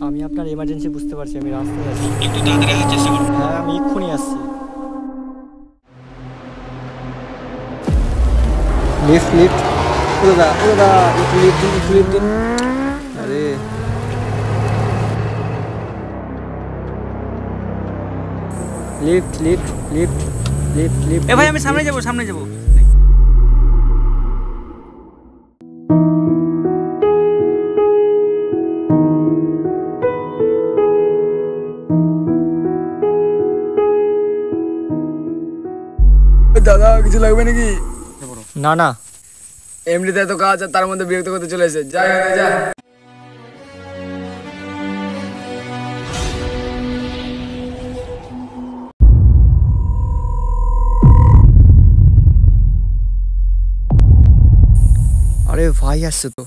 আমি আপনার এমার্জেন্সি বুঝতে পারছি, আমি রাস্তায় আছি। একটু তাড়াতাড়ি আসার চেষ্টা করুন। হ্যাঁ, আমি এক্ষুনি আসছি। লিফট লিফট, দাদা দাদা, একটু লিফট দিন, একটু লিফট দিন। আরে lift lift lift lift lift. এ ভাই আমি সামনে যাবো, সামনে যাবো। দাদা কিছু লাগবে নাকি? না না, এমনিতে এত কাজ আর তার মধ্যে বিরক্ত করতে চলে এসে যা যা। আরে ভাই আসছে তো।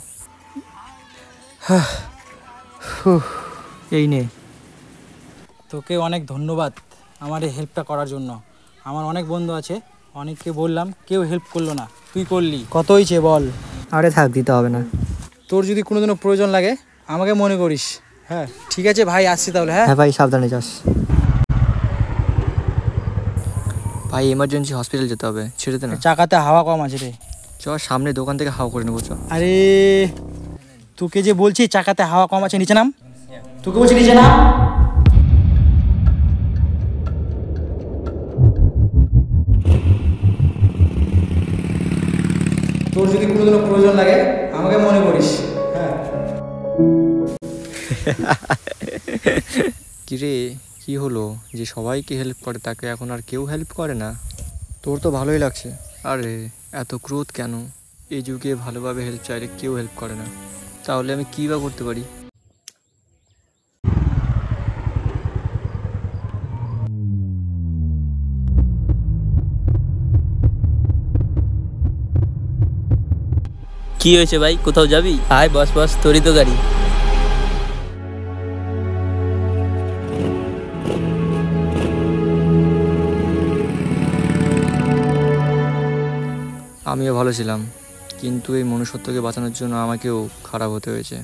এই নে। তোকে অনেক ধন্যবাদ আমার এই হেল্পটা করার জন্য। আমার অনেক বন্ধু আছে, অনেককে বললাম, কেউ হেল্প করলো না, তুই করলি। কত হয়েছে বল? আরে থাক, দিতে হবে না। তোর যদি কোনোদিনও প্রয়োজন লাগে আমাকে মনে করিস। হ্যাঁ ঠিক আছে ভাই, আসছি তাহলে। হ্যাঁ হ্যাঁ ভাই, সাবধানে যাস। ভাই এমার্জেন্সি হসপিটাল যেতে হবে, ছেড়ে দে না। চাকাতে হাওয়া কম আছে রে। চ সামনে দোকান থেকে হাওয়া করে নেবো, চ। আরে তোকে যে বলছি চাকাতে হাওয়া কম আছে, নিচে নাম। তোকে বলছি নিচে নাম। তোর যদি কোনোদিনও প্রয়োজন লাগে আমাকে মনে করিস। হ্যাঁ কিরে, কি হলো যে সবাইকে হেল্প করে তাকে এখন আর কেউ হেল্প করে না? তোর তো ভালোই লাগছে। আরে এত ক্রোধ কেন? এই যুগে ভালোভাবে হেল্প চাইলে কেউ হেল্প করে না, তাহলে আমি কী বা করতে পারি? কি হয়েছে ভাই, কোথাও যাবি? আয় বস বস, তোরই তো গাড়ি। আমিও ভালো ছিলাম, কিন্তু এই মনুষ্যত্বকে বাঁচানোর জন্য আমাকেও খারাপ হতে হয়েছে।